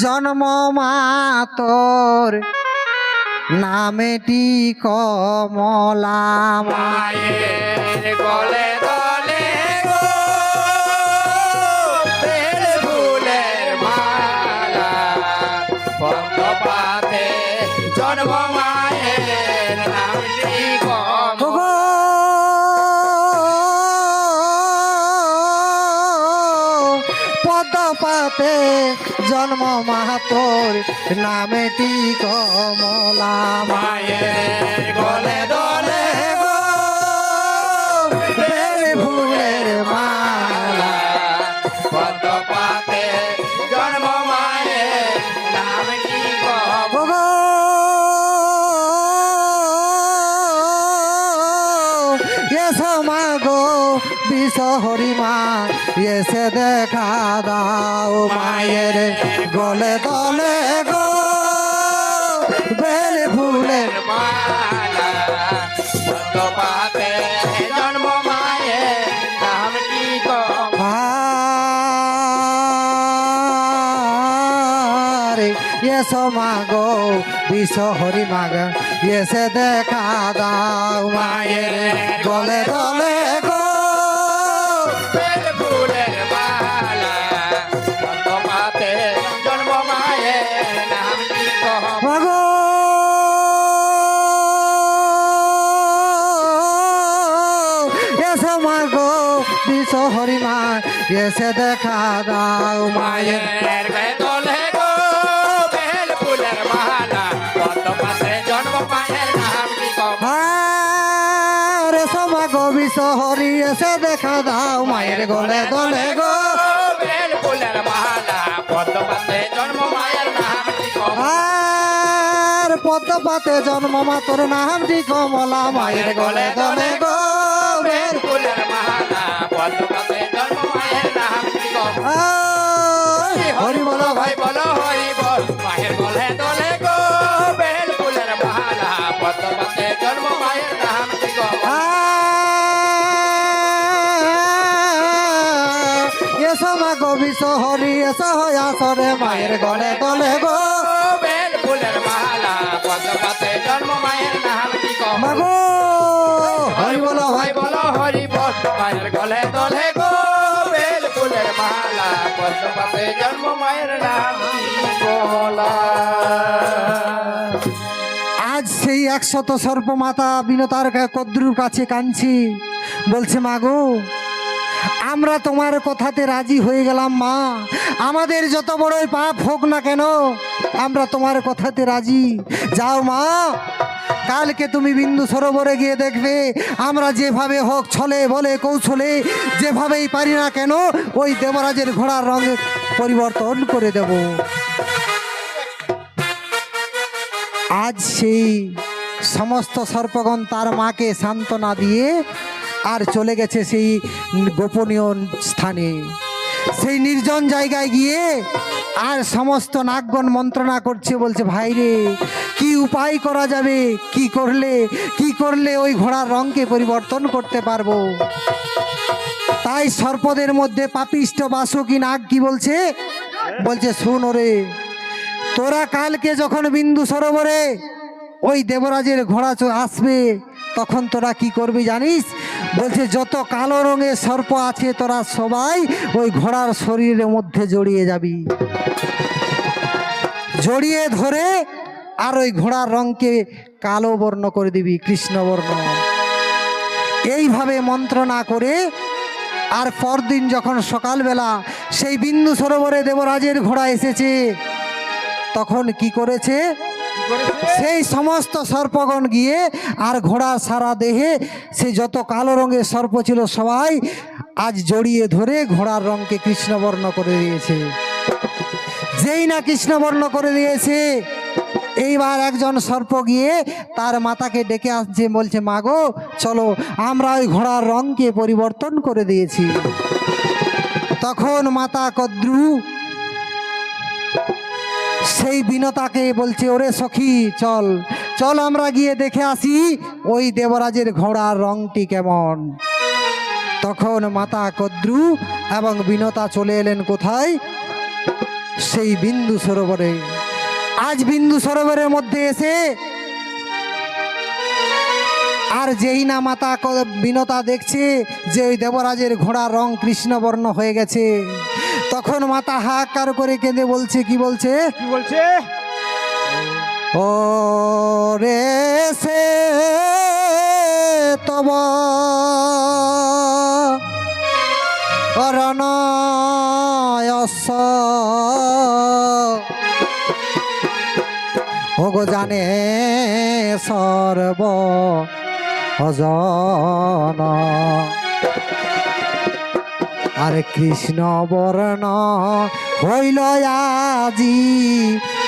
জন্ম মাতর নামেটি কমলা মায়ের গলে দলে গো বেল ফুলের মালা পদ্ম পাতে জন্ম মায়ের নামটি কমলা। পদ্ম পাতে জন্ম মাতর নামেটি কমলা মায়ের গলে দলে গো বেল ফুলের মালা পদ্ম পাতে জন্ম মায়ের নামটি কমলা। মাগো বিষ হরিমা এসে দেখা দাও মায়ের গলে দলে গো বেল ফুলের মালা পদ্ম পাতে জন্ম মায়ের নামটি কমলা। এসো মাগো বিষ হরি মাগা এসে দেখা দাও মায়ের গলে দলে গো বেল ফুলের মালা পদ্ম পাতে জন্ম মায়ের নামটি কমলা। মাগো এসো মাগো বিষ হরি মা এসে দেখা দাও মায়ের মায়ের গায়ে দোলে গো বেল ফুলের মালা পদ্ম পাতে জন্ম মায়ের নামটি কমলা। এসো মাগো বিষ হরি এসে দেখা দাও মায়ের গলে দলে গো বেল ফুলের মালা পদ্ম পাতে জন্ম মায়ের নামটি কমলা। পদ্ম পাতে জন্ম মাতর নামটি কমলা মায়ের গলে দলে গো বেল ফুলের মালা পদ্ম পাতে জন্ম মায়ের নামটি কমলা। হরি বলো ভাই ভাই বলো হরি বল মায়ের গলে দোলে গো বেল ফুলের মালা পদ্ম পাতে জন্ম মায়ের নামটি কমলা। এসো মাগো বিষ হরি এসো আসরে মায়ের গলে দলে গো বেল ফুলের মালা পদ্ম পাতে জন্ম মায়ের নামটি কমলা। মাগো হরি বলো ভাই ভাই বলো হরি বল মায়ের গলে দোলে গো বেল ফুলের মালা পদ্ম পাতে জন্ম মায়ের নামটি কমলা। আজ সেই 100 সর্প মাতা বিনতার কদ্রুর কাছে কাঁদছি বলছে মাগো আমরা তোমার কথাতে রাজি হয়ে গেলাম মা আমাদের যত বড়ই পাপ হোক না কেন আমরা তোমার কথাতে রাজি যাও মা কালকে তুমি বিন্দু সরোবরে গিয়ে দেখবে আমরা যেভাবে হোক ছলে বলে কৌশলে যেভাবেই পারি না কেন ওই দেবরাজের ঘোড়ার রঙ পরিবর্তন করে দেব। আজ সেই সমস্ত সর্পগণ তার মাকে সান্ত্বনা দিয়ে আর চলে গেছে সেই গোপনীয় স্থানে সেই নির্জন জায়গায় গিয়ে আর সমস্ত নাগগণ মন্ত্রণা করছে বলছে ভাই রে কি উপায় করা যাবে কি করলে ওই ঘোড়ার রঙকে পরিবর্তন করতে পারবো। তাই সর্পদের মধ্যে পাপিষ্ঠ বাসুকী নাগ কি বলছে শুন রে তোরা কালকে যখন বিন্দু সরোবরে ওই দেবরাজের ঘোড়া আসবে তখন তোরা কি করবি জানিস বলছে যত কালো রঙের সর্প আছে তোরা সবাই ওই ঘোড়ার শরীরের মধ্যে জড়িয়ে যাবি জড়িয়ে ধরে আর ওই ঘোড়ার রঙকে কালো বর্ণ করে দিবি কৃষ্ণবর্ণ। এইভাবে মন্ত্রণা করে আর পরদিন যখন সকালবেলা সেই বিন্দু সরোবরে দেবরাজের ঘোড়া এসেছে তখন কি করেছে সেই সমস্ত সর্পগণ গিয়ে আর ঘোড়া সারা দেহে সে যত কালো রঙের সর্প ছিল সবাই আজ জড়িয়ে ধরে ঘোড়ার রঙকে কৃষ্ণবর্ণ করে দিয়েছে। যেই না কৃষ্ণবর্ণ করে দিয়েছে এইবার একজন সর্প গিয়ে তার মাতাকে ডেকে আসছে বলছে মাগো চলো আমরা ওই ঘোড়ার রঙকে পরিবর্তন করে দিয়েছি। তখন মাতা কদ্রু সেই বিনতাকে বলছে ওরে সখী চল চল আমরা গিয়ে দেখে আসি ওই দেবরাজের ঘোড়ার রংটি কেমন। তখন মাতা কদ্রু এবং বিনতা চলে এলেন কোথায় সেই বিন্দু সরোবরে। আজ বিন্দু সরোবরের মধ্যে এসে আর যেই না মাতা বিনতা দেখছে যে ওই দেবরাজের ঘোড়ার রং কৃষ্ণবর্ণ হয়ে গেছে, তখন মাতা হাহাকার করে কেঁদে বলছে, কি বলছে? কি বলছে? ও রে সে তব অরণয়স ওগো জানে সর্ব অজন আর কৃষ্ণ বর্ণ হইল আজি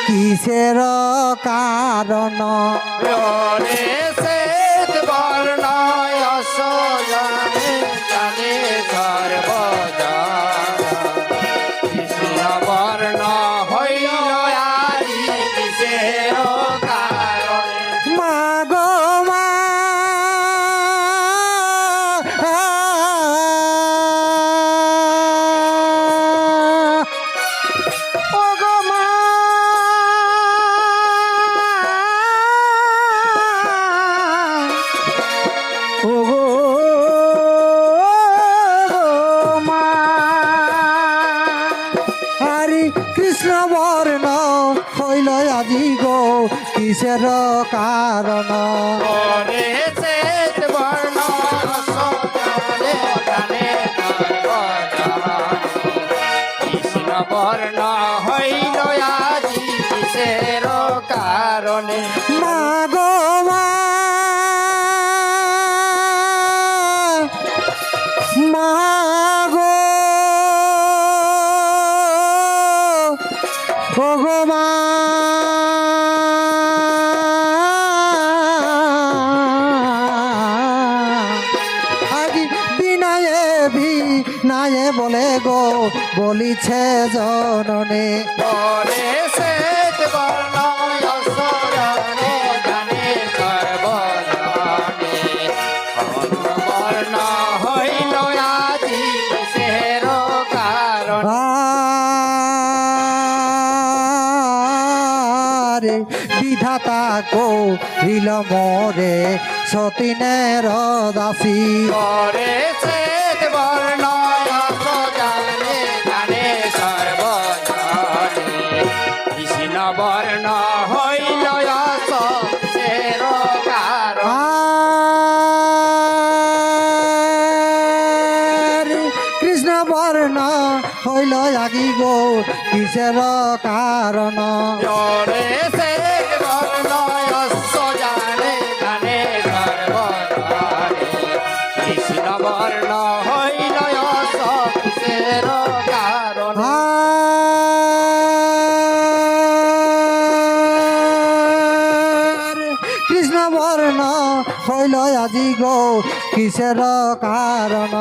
কিসের কারণ? ওরে শ্বেত বর্ণ যশ জানে জানে সর্বজন, কৃষ্ণ বর্ণ হইল আজি কিসের কারণে? মা গো মা ও গো মা ও গো মা হরি কৃষ্ণ বর্ণ হইল আজি গো কিসের কারণ? ওরে শ্বেত বর্ণ যশ জানে জানে সর্বজন, কৃষ্ণ বর্ণ হইল আজি কিসের কারণে? মা গো মা মা গো ও গো মা আজি বিনায়ে বিনায়ে বলে গো বলিছে জননে। ওরে শ্বেত বর্ণ যশ জানে জানে সর্বজনে, কৃষ্ণ বর্ণ হইল আজি কিসের কারণে? আরে বিধাতা করিল মোরে সতীনের দাসী। ওরে শ্বেত বর্ণ যশ জানে জানে সর্বজনে, কৃষ্ণ বর্ণ হইল যশ কিসের কারণে? আরে কৃষ্ণ বর্ণ হইল আগি গো কিসের কারণ? ওরে শ্বেত বর্ণ যশ জানে জানে সর্বজনে, কৃষ্ণ বর্ণ হইল যশ কিসের কারণে? আরে কৃষ্ণ বর্ণ হইল আজি গো কিসের কারণ?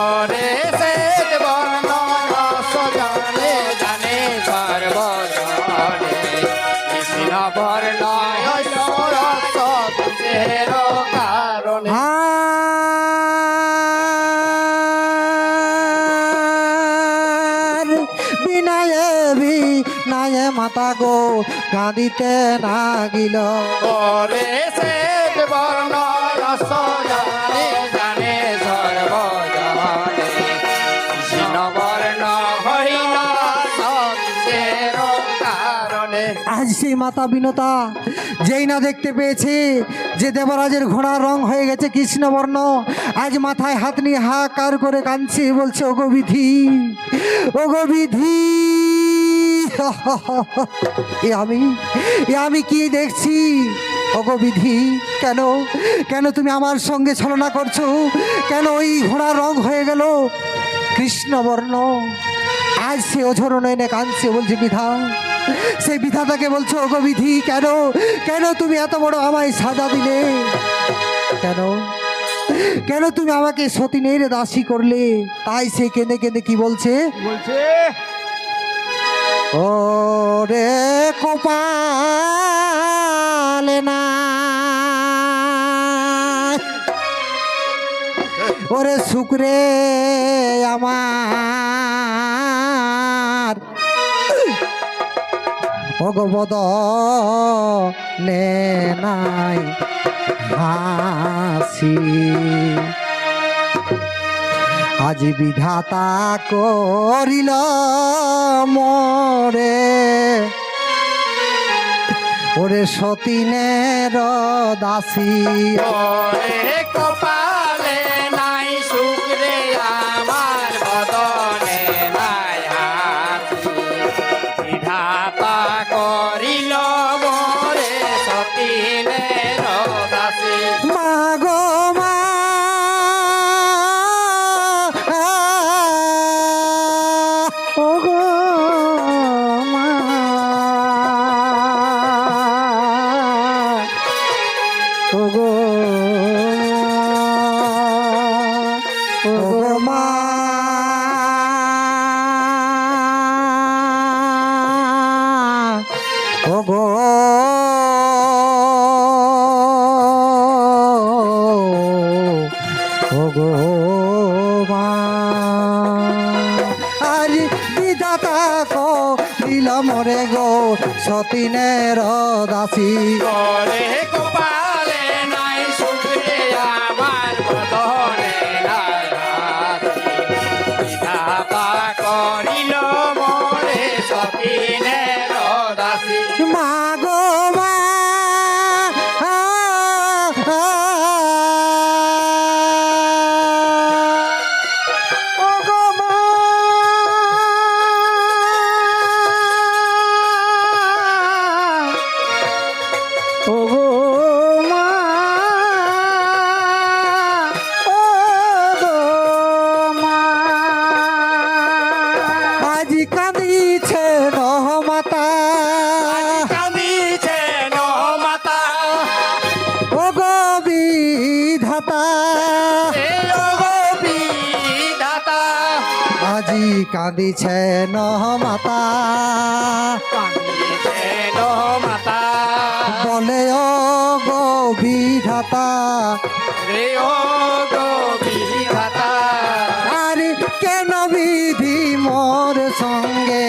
ওরে শ্বেত বর্ণ যশ জানে জানে সর্বজনে, কৃষ্ণ বর্ণ হইল যশ কিসের কারণে? আর বিনায়ে বিনায়ে মাতা গো কাঁদিতে নাগিল। ওরে শ্বেত বর্ণ যশ জানে জানে সর্বজনে, কৃষ্ণ বর্ণ হইল যশ কিসের কারণে? আজ সেই মাতা বিনতা যেই না দেখতে পেয়েছে যে দেবরাজের ঘোড়ার রং হয়ে গেছে কৃষ্ণবর্ণ, আজ মাথায় হাত নিয়ে হাহাকার করে কাঁদছে, বলছে ওগো বিধি, ওগো বিধি, এ আমি কি দেখছি? ওগো বিধি, কেন কেন তুমি আমার সঙ্গে ছলনা করছো? কেন ওই ঘোড়ার রং হয়ে গেল কৃষ্ণবর্ণ? আজ সে অঝর নয়নে কাঁদছে, বলছে বিধা, সেই বিধাতাকে বলছো ওগো বিধি, কেন কেন তুমি এত বড় আমায় সাজা দিলে? কেন কেন তুমি আমাকে সতীনের দাসী করলে? তাই সে কেঁদে কেঁদে কি বলছে? বলছে ও রে কপালে না, ওরে শুক্রে আমার ভগবদ নে নাই হাসি আজি বিধাতা করিল মরে ওরে সতীনের দাসী ওরে কপালে নাই সুখ রে আমার বদনে নাই হাসি বিধাতা করিল মোরে সতীনের দাসী মাগো মা ওগো মা ওগো ওগো মা ওগো ওগো মা আরে বিধাতা কো দিলাম রে গো সতীনের দাসী ওরে কপালে নাই সুখ রে আমার বদনে নাই হাসি বিধাতা করিল মোরে সতীনের দাসী মাগো মা ওগো মা ওগো মা ওগো মা আজি কাঁদিছে নহমাতা কাঁদিছে নহমাতা ওগো বিধাতা হে ওগো বিধাতা আজি কাঁদিছে নহমাতা কাঁদিছে নহমাতা বলে ওগো বিধাতা রে ওগো বিধাতা আরে কেন বিধি মোর সঙ্গে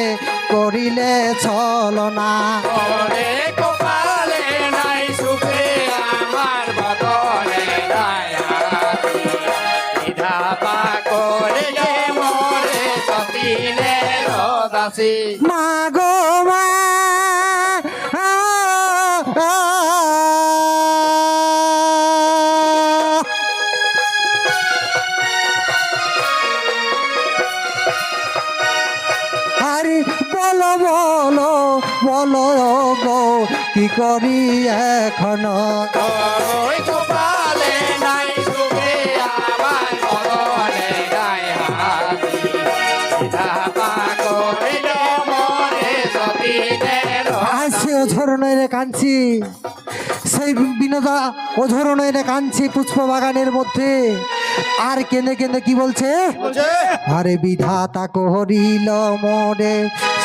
করিলে ছলনা ওরে কপালে নাই সুখ রে আমার বদনে নাই হাসি বিধাতা করে যে মোরে সতীনের দাসী মাগো মা আরে বলো বলো বলো গো কি করি এখন ওই কপালে নাই সুখ রে আমার বদনে নাই হাসি বিধাতা করে যে মোরে সতীনের আসছে অঝরণের কাঞ্চি সেই বিনোদা অঝরণের কাঞ্চি পুষ্প বাগানের মধ্যে আর কেঁদে কেঁদে কি বলছে আরে বিধাতা করিল মোরে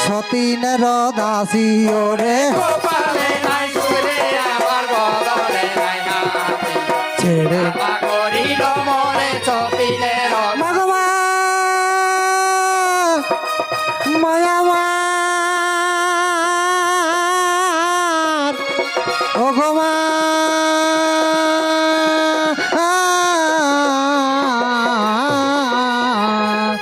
সতীনের দাসী ওরে কপালে নাই সুখ রে আমার বদনে নাই হাসি ছেড়ে বিধাতা করিল মোরে সতীনের ভগবান মায়ামার ভগবান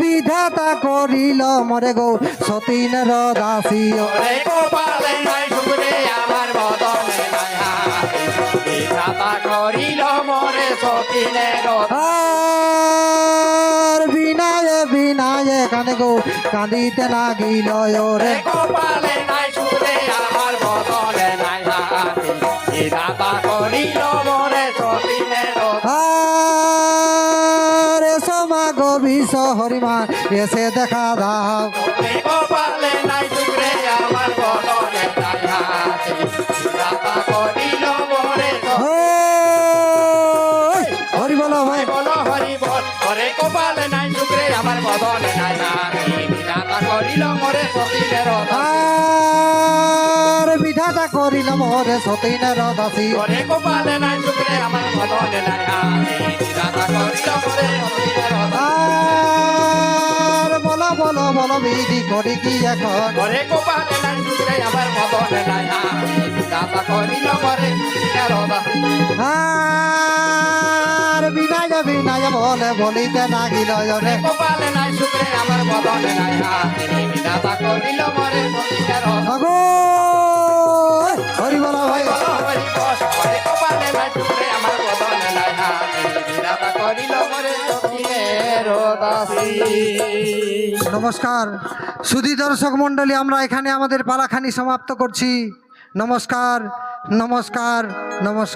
বিধাতা করিল মরে গো সতীনের দাসী ওরে কপালে নাই সুখ রে আমার বদনে নাই হাসি বিধাতা করিল মোরে সতীনের আর বিনায় বিনায় কানে গো কাঁদিতে লাগিল ওরে কপালে নাই সুখ রে আমার বদনে নাই হাসি বিধাতা করিল মোরে সতীনের আর সমা গো বিষ হরিমা এসে দেখা দাও ওরে কপালে নাই সুখ রে আমার বদনে নাই হাসি বিধাতা করিল মোরে হরি বলো ভাই বলো হরি বল ওরে কপালে নাই সুখ রে আমার বদনে নাই হাসি বিধাতা করিল মোরে সতীনের আর বিধাতা করিল মোরে সতীনের দাসী ওরে কপালে নাই সুখ রে আমার বদনে নাই হাসি বিধাতা করিল মোরে সতীনের আর বলো বলো বলো বিধি করি কি এখন ওরে কপালে নাই সুখ রে আমার আর বিনায় বলে বলিতে লাগিল জনে কপালে নাই শুক্রে আমার বদনে নাই হাতে বিধাতা করিল মরে সতীনের আগো হরি বলা ভাই হরি বল হরি কপালে নাই শুক্রে আমার বদনে নাই হাতে বিধাতা করিল মরে সতীনের দাসী। নমস্কার সুধী দর্শক মণ্ডলী, আমরা এখানে আমাদের পালাখানি সমাপ্ত করছি। নমস্কার নমস্কার নমস্কার।